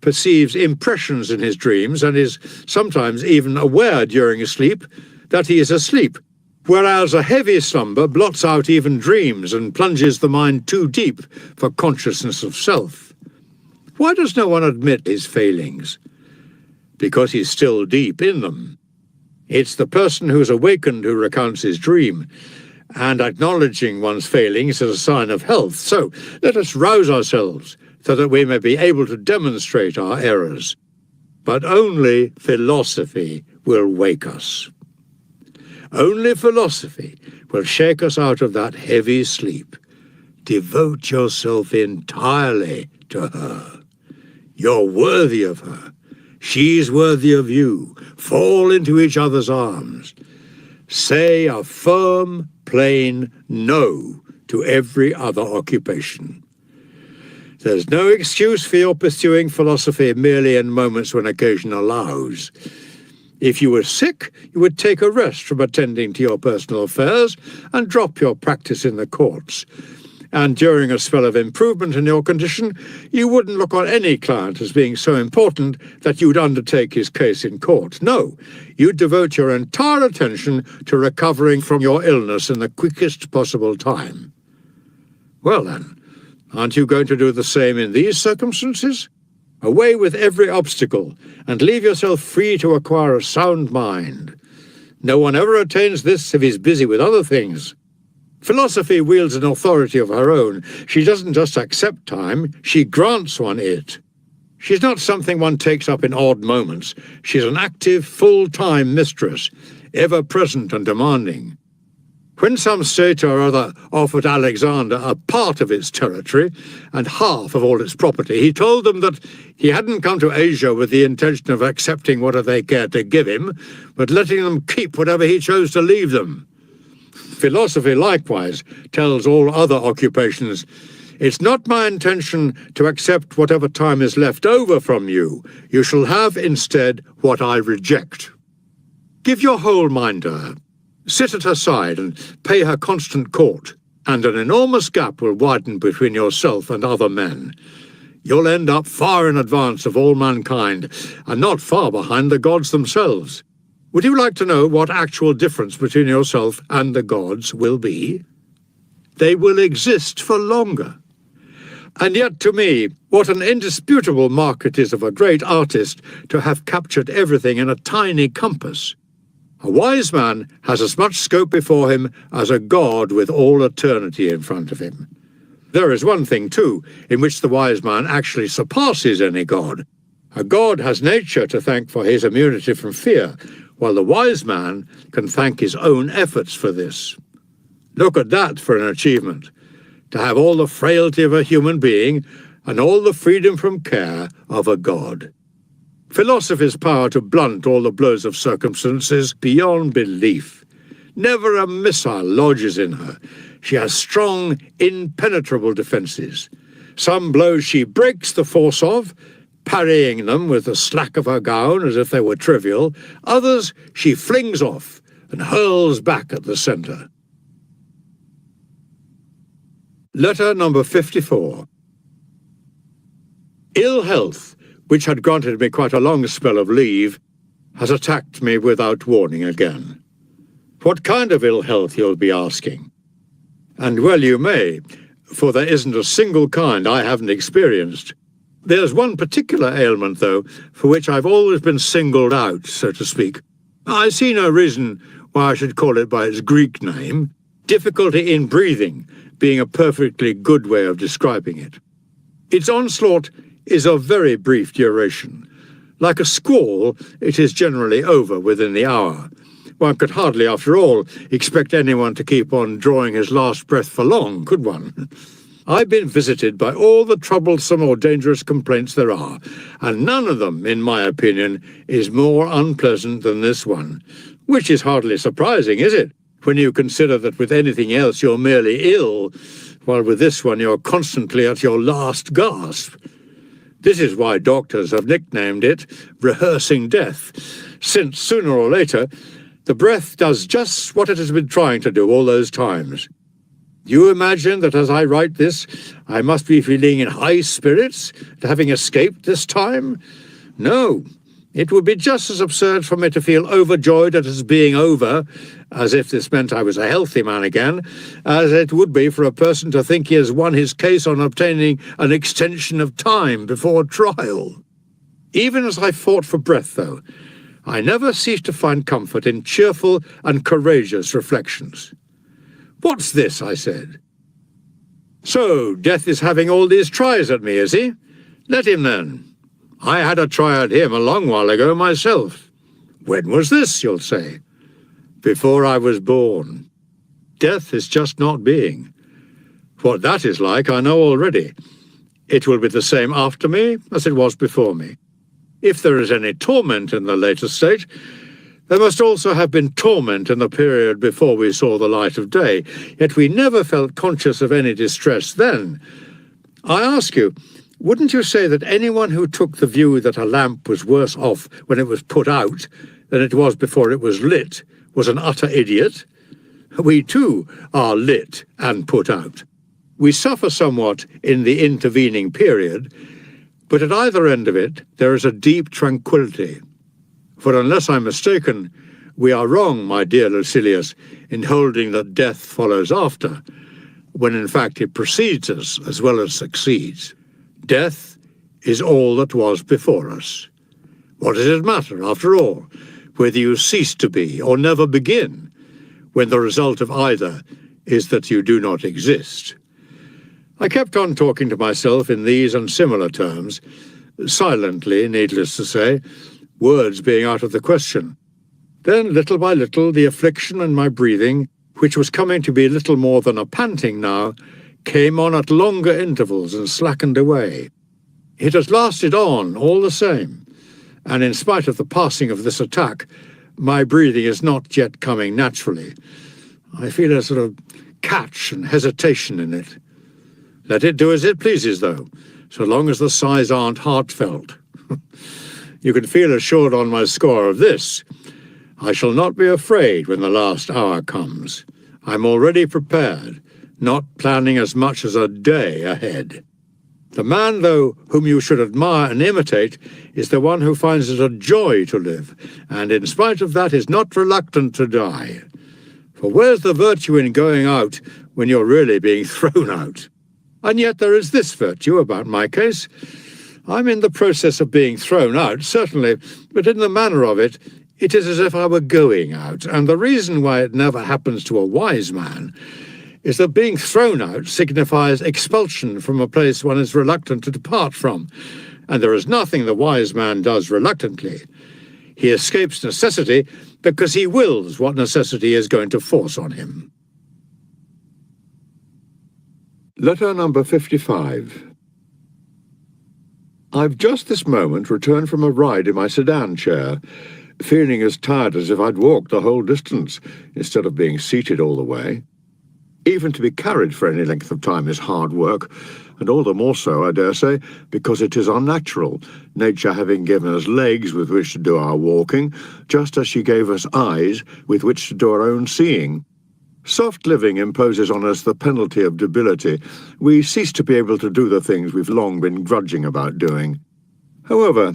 perceives impressions in his dreams and is sometimes even aware during his sleep that he is asleep, whereas a heavy slumber blots out even dreams and plunges the mind too deep for consciousness of self. Why does no one admit his failings? Because he's still deep in them. It's the person who's awakened who recounts his dream, and acknowledging one's failings is a sign of health. So let us rouse ourselves so that we may be able to demonstrate our errors. But only philosophy will wake us. Only philosophy will shake us out of that heavy sleep. Devote yourself entirely to her. You're worthy of her. She's worthy of you. Fall into each other's arms. Say a firm, plain no to every other occupation. There's no excuse for your pursuing philosophy merely in moments when occasion allows. If you were sick, you would take a rest from attending to your personal affairs and drop your practice in the courts. And during a spell of improvement in your condition, you wouldn't look on any client as being so important that you'd undertake his case in court. No, you'd devote your entire attention to recovering from your illness in the quickest possible time. Well then, aren't you going to do the same in these circumstances? Away with every obstacle, and leave yourself free to acquire a sound mind. No one ever attains this if he's busy with other things. Philosophy wields an authority of her own. She doesn't just accept time, she grants one it. She's not something one takes up in odd moments. She's an active, full-time mistress, ever present and demanding. When some state or other offered Alexander a part of its territory and half of all its property, he told them that he hadn't come to Asia with the intention of accepting whatever they cared to give him, but letting them keep whatever he chose to leave them. Philosophy likewise tells all other occupations, "It's not my intention to accept whatever time is left over from you. You shall have instead what I reject." Give your whole mind to her. Sit at her side and pay her constant court, and an enormous gap will widen between yourself and other men. You'll end up far in advance of all mankind, and not far behind the gods themselves. Would you like to know what actual difference between yourself and the gods will be? They will exist for longer. And yet, to me, what an indisputable mark it is of a great artist to have captured everything in a tiny compass. A wise man has as much scope before him as a god with all eternity in front of him. There is one thing, too, in which the wise man actually surpasses any god. A god has nature to thank for his immunity from fear, while the wise man can thank his own efforts for this. Look at that for an achievement, to have all the frailty of a human being and all the freedom from care of a god. Philosophy's power to blunt all the blows of circumstances beyond belief. Never a missile lodges in her. She has strong, impenetrable defences. Some blows she breaks the force of, parrying them with the slack of her gown as if they were trivial. Others she flings off and hurls back at the centre. Letter number 54. Ill health, which had granted me quite a long spell of leave, has attacked me without warning again. What kind of ill health, you'll be asking? And well you may, for there isn't a single kind I haven't experienced. There's one particular ailment, though, for which I've always been singled out, so to speak. I see no reason why I should call it by its Greek name, difficulty in breathing being a perfectly good way of describing it. Its onslaught is of very brief duration. Like a squall, it is generally over within the hour. One could hardly, after all, expect anyone to keep on drawing his last breath for long, could one? I've been visited by all the troublesome or dangerous complaints there are, and none of them, in my opinion, is more unpleasant than this one. Which is hardly surprising, is it, when you consider that with anything else you're merely ill, while with this one you're constantly at your last gasp. This is why doctors have nicknamed it rehearsing death, since sooner or later the breath does just what it has been trying to do all those times. You imagine that as I write this, I must be feeling in high spirits at having escaped this time? No. It would be just as absurd for me to feel overjoyed at its being over, as if this meant I was a healthy man again, as it would be for a person to think he has won his case on obtaining an extension of time before trial. Even as I fought for breath, though, I never ceased to find comfort in cheerful and courageous reflections. "What's this?" I said. "So, Death is having all these tries at me, is he? Let him then. I had a try at him a long while ago myself." "When was this?" you'll say. "Before I was born." Death is just not being. What that is like I know already. It will be the same after me as it was before me. If there is any torment in the later state, there must also have been torment in the period before we saw the light of day, yet we never felt conscious of any distress then. I ask you, wouldn't you say that anyone who took the view that a lamp was worse off when it was put out than it was before it was lit was an utter idiot? We too are lit and put out. We suffer somewhat in the intervening period, but at either end of it there is a deep tranquillity. For unless I'm mistaken, we are wrong, my dear Lucilius, in holding that death follows after, when in fact it precedes us as well as succeeds. Death is all that was before us. What does it matter, after all, whether you cease to be or never begin, when the result of either is that you do not exist? I kept on talking to myself in these and similar terms, silently, needless to say, words being out of the question. Then, little by little, the affliction in my breathing, which was coming to be little more than a panting now, came on at longer intervals and slackened away. It has lasted on all the same, and in spite of the passing of this attack, my breathing is not yet coming naturally. I feel a sort of catch and hesitation in it. Let it do as it pleases, though, so long as the sighs aren't heartfelt. You can feel assured on my score of this. I shall not be afraid when the last hour comes. I'm already prepared, not planning as much as a day ahead. The man, though, whom you should admire and imitate, is the one who finds it a joy to live, and in spite of that is not reluctant to die. For where's the virtue in going out when you're really being thrown out? And yet there is this virtue about my case. I'm in the process of being thrown out, certainly, but in the manner of it, it is as if I were going out, and the reason why it never happens to a wise man is that being thrown out signifies expulsion from a place one is reluctant to depart from, and there is nothing the wise man does reluctantly. He escapes necessity because he wills what necessity is going to force on him. Letter number 55. I've just this moment returned from a ride in my sedan chair, feeling as tired as if I'd walked the whole distance instead of being seated all the way. Even to be carried for any length of time is hard work, and all the more so, I dare say, because it is unnatural, nature having given us legs with which to do our walking, just as she gave us eyes with which to do our own seeing. Soft living imposes on us the penalty of debility. We cease to be able to do the things we've long been grudging about doing. However,